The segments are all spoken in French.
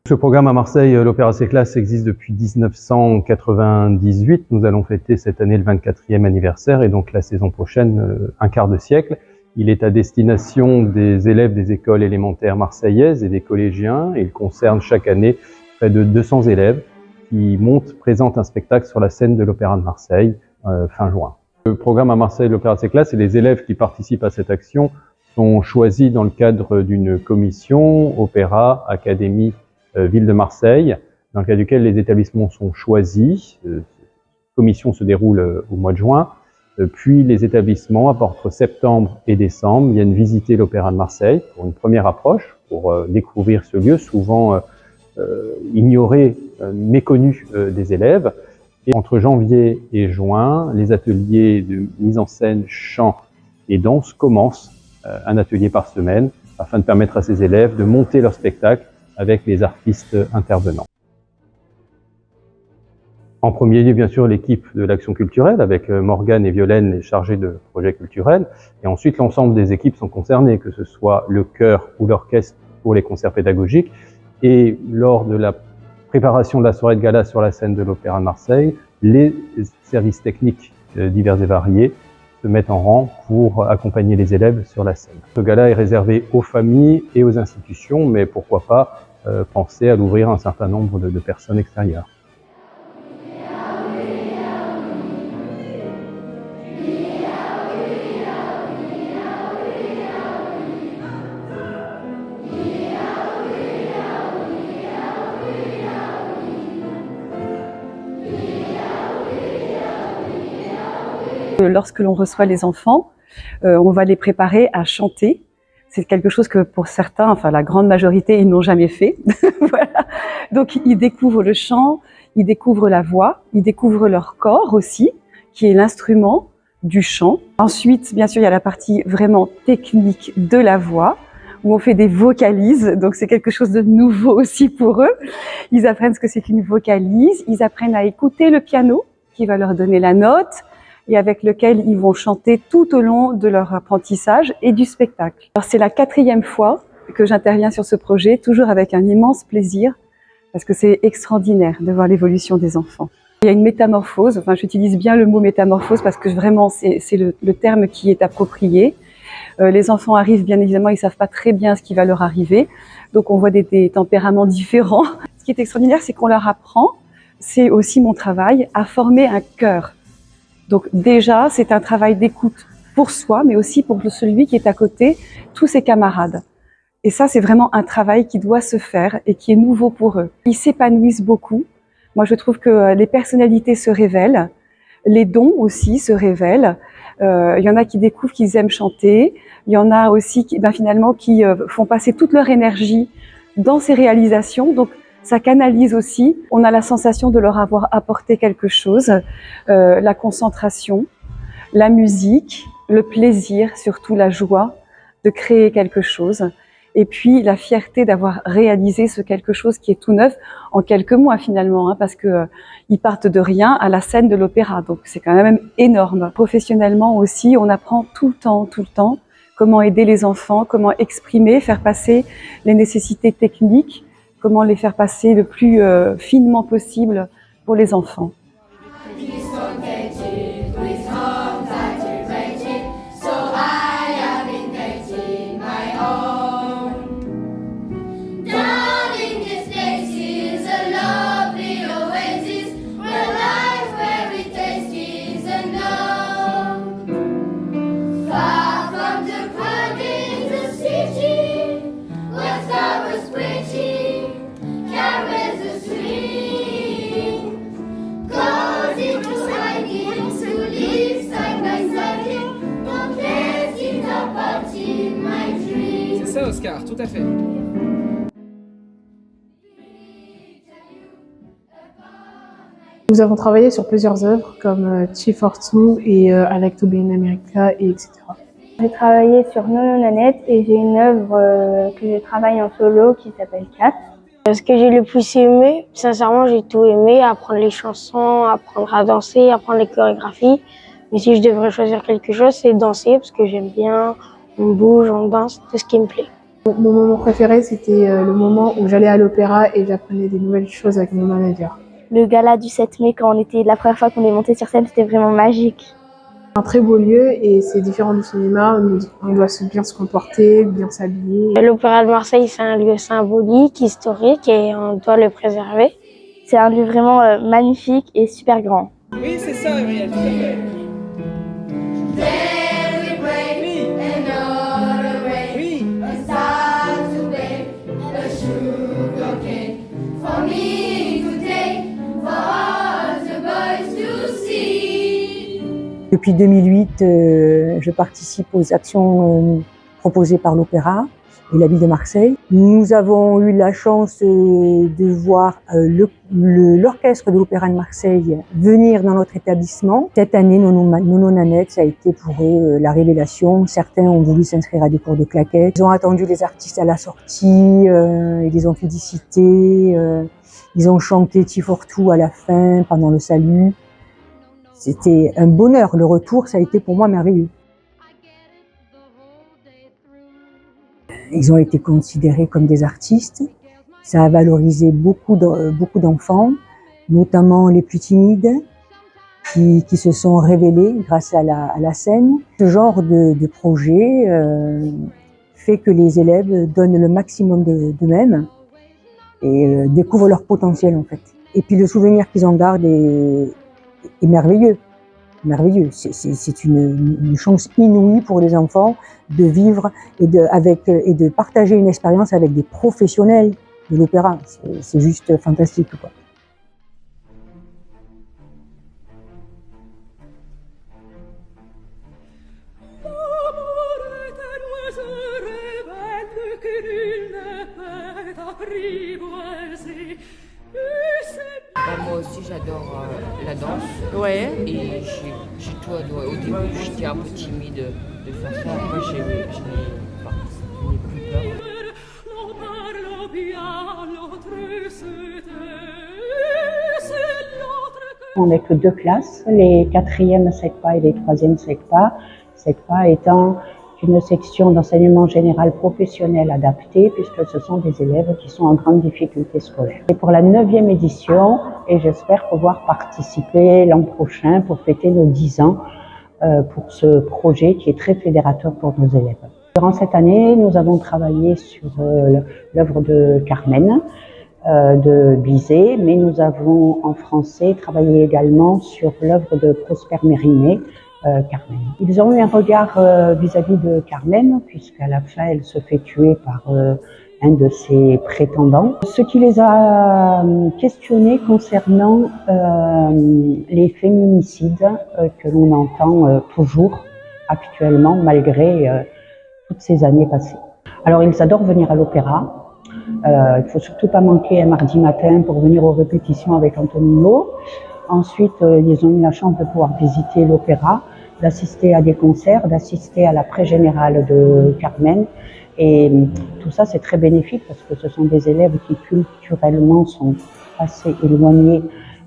Ce programme à Marseille, l'Opéra Céclas, existe depuis 1998. Nous allons fêter cette année le 24e anniversaire et donc la saison prochaine, un quart de siècle. Il est à destination des élèves des écoles élémentaires marseillaises et des collégiens. Il concerne chaque année près de 200 élèves qui présentent un spectacle sur la scène de l'Opéra de Marseille fin juin. Le programme à Marseille, l'Opéra Céclas, et les élèves qui participent à cette action sont choisis dans le cadre d'une commission Opéra, Académie, Ville de Marseille, dans le cadre duquel les établissements sont choisis. La commission se déroule au mois de juin, puis les établissements, entre septembre et décembre, viennent visiter l'Opéra de Marseille pour une première approche, pour découvrir ce lieu souvent ignoré, méconnu des élèves. Et entre janvier et juin, les ateliers de mise en scène, chant et danse commencent, un atelier par semaine, afin de permettre à ces élèves de monter leur spectacle avec les artistes intervenants. En premier lieu, bien sûr, l'équipe de l'Action culturelle, avec Morgane et Violaine, les chargés de projets culturels. Et ensuite, l'ensemble des équipes sont concernées, que ce soit le chœur ou l'orchestre pour les concerts pédagogiques. Et lors de la préparation de la soirée de gala sur la scène de l'Opéra de Marseille, les services techniques divers et variés se mettent en rang pour accompagner les élèves sur la scène. Ce gala est réservé aux familles et aux institutions, mais pourquoi pas penser à l'ouvrir à un certain nombre de personnes extérieures. Lorsque l'on reçoit les enfants, on va les préparer à chanter. C'est quelque chose que pour certains, enfin la grande majorité, ils n'ont jamais fait. Voilà. Donc ils découvrent le chant, ils découvrent la voix, ils découvrent leur corps aussi, qui est l'instrument du chant. Ensuite, bien sûr, il y a la partie vraiment technique de la voix, où on fait des vocalises, donc c'est quelque chose de nouveau aussi pour eux. Ils apprennent ce que c'est qu'une vocalise, ils apprennent à écouter le piano, qui va leur donner la note, et avec lequel ils vont chanter tout au long de leur apprentissage et du spectacle. Alors c'est la 4e fois que j'interviens sur ce projet, toujours avec un immense plaisir, parce que c'est extraordinaire de voir l'évolution des enfants. Il y a une métamorphose, enfin j'utilise bien le mot métamorphose parce que vraiment c'est le terme qui est approprié. Les enfants arrivent, bien évidemment, ils savent pas très bien ce qui va leur arriver, donc on voit des tempéraments différents. Ce qui est extraordinaire, c'est qu'on leur apprend, c'est aussi mon travail, à former un cœur. Donc déjà, c'est un travail d'écoute pour soi, mais aussi pour celui qui est à côté, tous ses camarades. Et ça, c'est vraiment un travail qui doit se faire et qui est nouveau pour eux. Ils s'épanouissent beaucoup. Moi, je trouve que les personnalités se révèlent, les dons aussi se révèlent. Il y en a qui découvrent qu'ils aiment chanter. Il y en a aussi qui, finalement, qui font passer toute leur énergie dans ces réalisations. Donc, ça canalise aussi, on a la sensation de leur avoir apporté quelque chose, la concentration, la musique, le plaisir, surtout la joie de créer quelque chose, et puis la fierté d'avoir réalisé ce quelque chose qui est tout neuf en quelques mois finalement, parce que ils partent de rien à la scène de l'opéra, donc c'est quand même énorme. Professionnellement aussi, on apprend tout le temps, comment aider les enfants, comment exprimer, faire passer les nécessités techniques, comment les faire passer le plus finement possible pour les enfants. C'est ça, Oscar, tout à fait. Nous avons travaillé sur plusieurs œuvres comme Chief or Two et I Like to Be in America, et etc. J'ai travaillé sur Nono Nanette et j'ai une œuvre que je travaille en solo qui s'appelle Cat. Ce que j'ai le plus aimé, sincèrement, j'ai tout aimé, apprendre les chansons, apprendre à danser, apprendre les chorégraphies. Mais si je devrais choisir quelque chose, c'est danser parce que j'aime bien, on bouge, on danse, tout ce qui me plaît. Mon moment préféré, c'était le moment où j'allais à l'opéra et j'apprenais des nouvelles choses avec mon manager. Le gala du 7 mai, quand la première fois qu'on est monté sur scène, c'était vraiment magique. Un très beau lieu et c'est différent du cinéma. On doit bien se comporter, bien s'habiller. L'Opéra de Marseille, c'est un lieu symbolique, historique et on doit le préserver. C'est un lieu vraiment magnifique et super grand. Oui, c'est ça, Gabriel, tout à fait. Depuis 2008, je participe aux actions proposées par l'Opéra et la ville de Marseille. Nous avons eu la chance de voir l'orchestre de l'Opéra de Marseille venir dans notre établissement. Cette année, Nono Nanette, ça a été pour eux la révélation. Certains ont voulu s'inscrire à des cours de claquettes. Ils ont attendu les artistes à la sortie, ils les ont félicités, ils ont chanté Tifortou à la fin, pendant le salut. C'était un bonheur. Le retour, ça a été pour moi merveilleux. Ils ont été considérés comme des artistes. Ça a valorisé beaucoup d'enfants, notamment les plus timides, qui se sont révélés grâce à la scène. Ce genre de projet fait que les élèves donnent le maximum d'eux-mêmes et découvrent leur potentiel en fait. Et puis le souvenir qu'ils en gardent est merveilleux. Merveilleux. C'est une chance inouïe pour les enfants de vivre et de partager une expérience avec des professionnels de l'opéra. C'est juste fantastique, quoi. Moi aussi j'adore la danse. Ouais. Et j'ai tout adoré. Au début j'étais un peu timide de faire ça. Après je n'ai plus peur. On n'est que deux classes, les 4e SECPA et les 3e SECPA. SECPA étant une section d'enseignement général professionnel adapté, puisque ce sont des élèves qui sont en grande difficulté scolaire. C'est pour la 9e édition et j'espère pouvoir participer l'an prochain pour fêter nos 10 ans pour ce projet qui est très fédérateur pour nos élèves. Durant cette année, nous avons travaillé sur l'œuvre de Carmen, de Bizet, mais nous avons en français travaillé également sur l'œuvre de Prosper Mérimée, Carmen. Ils ont eu un regard vis-à-vis de Carmen, puisqu'à la fin, elle se fait tuer par un de ses prétendants. Ce qui les a questionnés concernant les féminicides que l'on entend toujours actuellement, malgré toutes ces années passées. Alors, ils adorent venir à l'opéra. Il faut surtout pas manquer un mardi matin pour venir aux répétitions avec Antonino. Ensuite, ils ont eu la chance de pouvoir visiter l'opéra, d'assister à des concerts, d'assister à la pré-générale de Carmen. Et tout ça, c'est très bénéfique parce que ce sont des élèves qui culturellement sont assez éloignés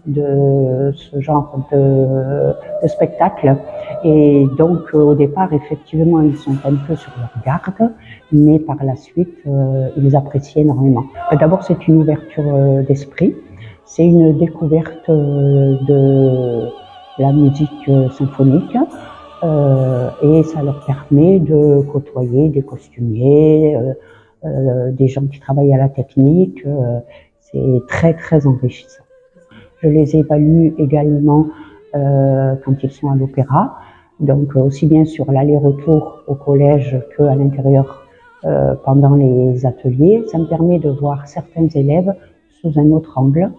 de ce genre de spectacle. Et donc, au départ, effectivement, ils sont un peu sur leur garde, mais par la suite, ils apprécient énormément. D'abord, c'est une ouverture d'esprit. C'est une découverte de la musique symphonique et ça leur permet de côtoyer des costumiers, des gens qui travaillent à la technique. C'est très, très enrichissant. Je les évalue également quand ils sont à l'opéra, donc aussi bien sur l'aller-retour au collège qu'à l'intérieur pendant les ateliers. Ça me permet de voir certains élèves sous un autre angle.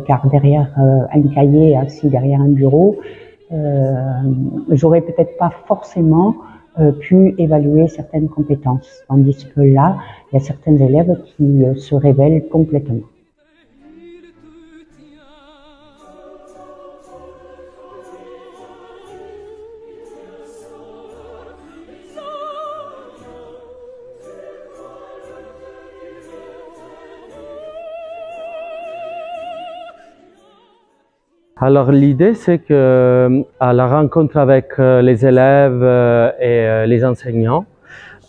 Car derrière un cahier, assis derrière un bureau, j'aurais peut-être pas forcément pu évaluer certaines compétences. Tandis que là, il y a certains élèves qui se révèlent complètement. Alors l'idée, c'est que à la rencontre avec les élèves et les enseignants,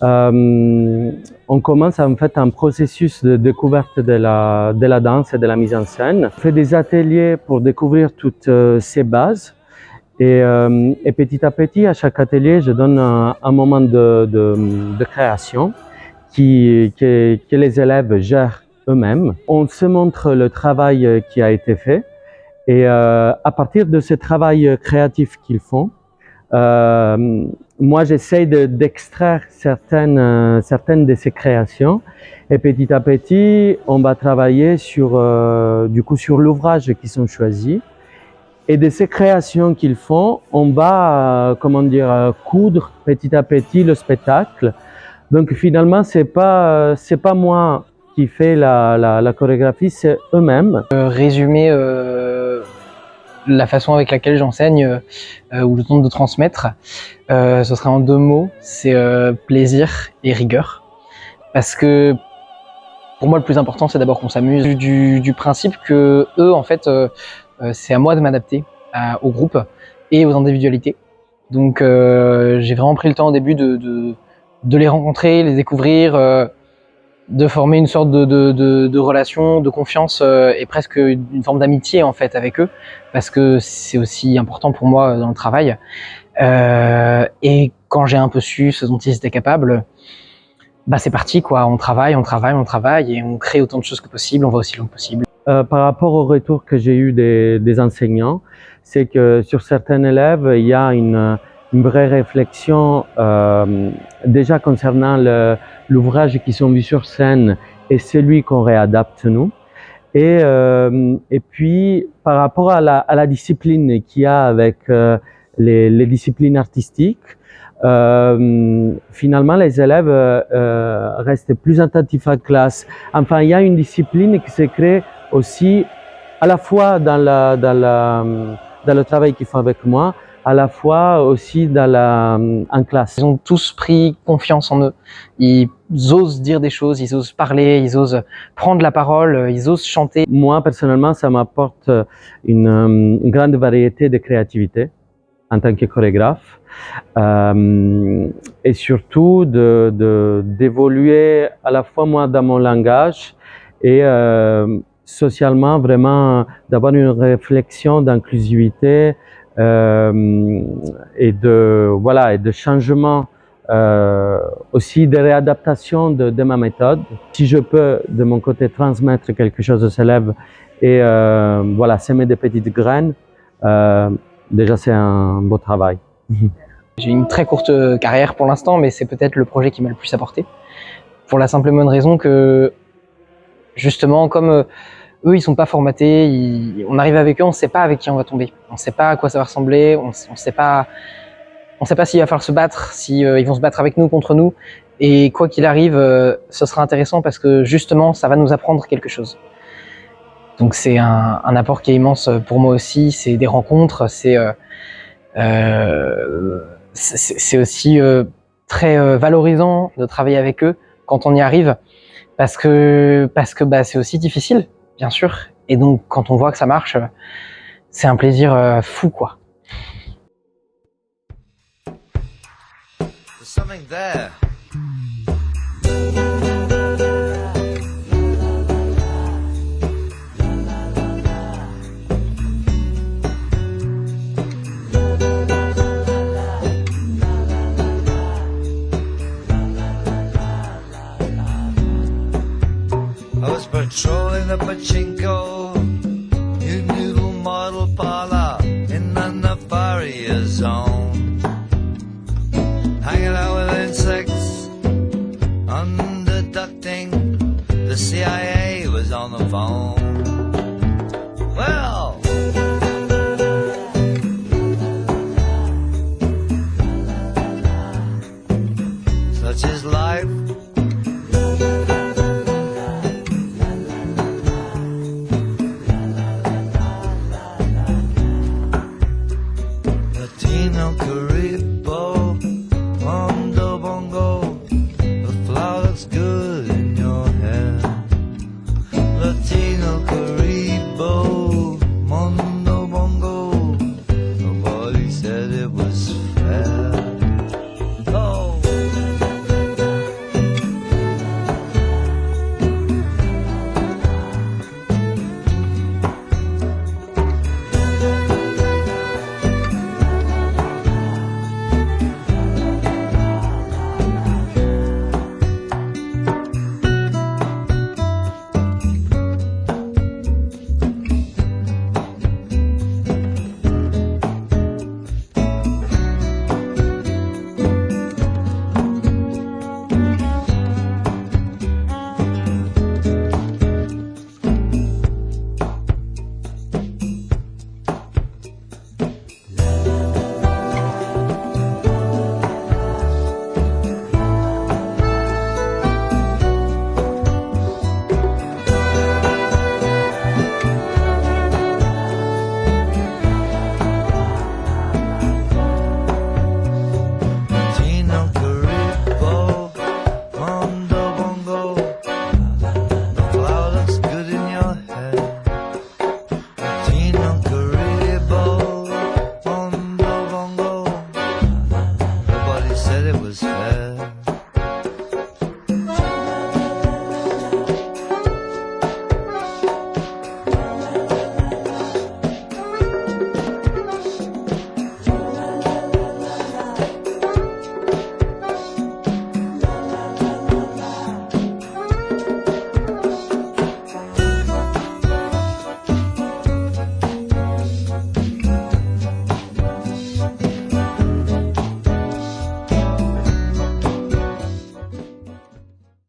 On commence en fait un processus de découverte de la danse et de la mise en scène. On fait des ateliers pour découvrir toutes ces bases et petit à petit, à chaque atelier, je donne un moment de création que les élèves gèrent eux-mêmes. On se montre le travail qui a été fait et à partir de ce travail créatif qu'ils font, moi j'essaie d'extraire certaines de ces créations et petit à petit on va travailler sur l'ouvrage qu'ils ont choisi et de ces créations qu'ils font on va coudre petit à petit le spectacle. Donc finalement c'est pas moi qui fais la chorégraphie, c'est eux-mêmes. Résumer la façon avec laquelle j'enseigne ou le temps de transmettre, ce serait en 2 mots, c'est plaisir et rigueur. Parce que pour moi le plus important c'est d'abord qu'on s'amuse, du principe que eux en fait c'est à moi de m'adapter au groupe et aux individualités. Donc j'ai vraiment pris le temps au début de les rencontrer, les découvrir, de former une sorte de relation, de confiance et presque une forme d'amitié en fait avec eux, parce que c'est aussi important pour moi dans le travail. Et quand j'ai un peu su ce dont ils étaient capables, bah c'est parti quoi, on travaille et on crée autant de choses que possible, on va aussi loin que possible. Par rapport au retour que j'ai eu des enseignants, c'est que sur certains élèves, il y a une vraie réflexion déjà concernant l'ouvrage qu'ils sont vus sur scène et celui qu'on réadapte nous. Et puis par rapport à la discipline qu'il y a avec les disciplines artistiques, finalement les élèves restent plus attentifs à la classe. Enfin, il y a une discipline qui se crée aussi à la fois dans le travail qu'ils font avec moi, à la fois aussi en classe. Ils ont tous pris confiance en eux. Ils osent dire des choses, ils osent parler, ils osent prendre la parole, ils osent chanter. Moi, personnellement, ça m'apporte une grande variété de créativité en tant que chorégraphe et surtout d'évoluer à la fois moi dans mon langage et socialement vraiment d'avoir une réflexion d'inclusivité et de changement, aussi de réadaptation de ma méthode. Si je peux de mon côté transmettre quelque chose aux élèves et semer des petites graines, déjà c'est un beau travail. J'ai une très courte carrière pour l'instant, mais c'est peut-être le projet qui m'a le plus apporté. Pour la simple et bonne raison que justement comme eux, ils sont pas formatés, on arrive avec eux, on sait pas avec qui on va tomber. On sait pas à quoi ça va ressembler, on sait pas s'il va falloir se battre, si ils vont se battre avec nous, contre nous. Et quoi qu'il arrive, ce sera intéressant parce que justement, ça va nous apprendre quelque chose. Donc c'est un apport qui est immense pour moi aussi, c'est des rencontres, c'est aussi très valorisant de travailler avec eux quand on y arrive, parce que c'est aussi difficile. Bien sûr, et donc quand on voit que ça marche, c'est un plaisir fou quoi. Patrolling the pachinko, new model parlor in the Nefaria zone. Hanging out with insects, underducting, the CIA was on the phone.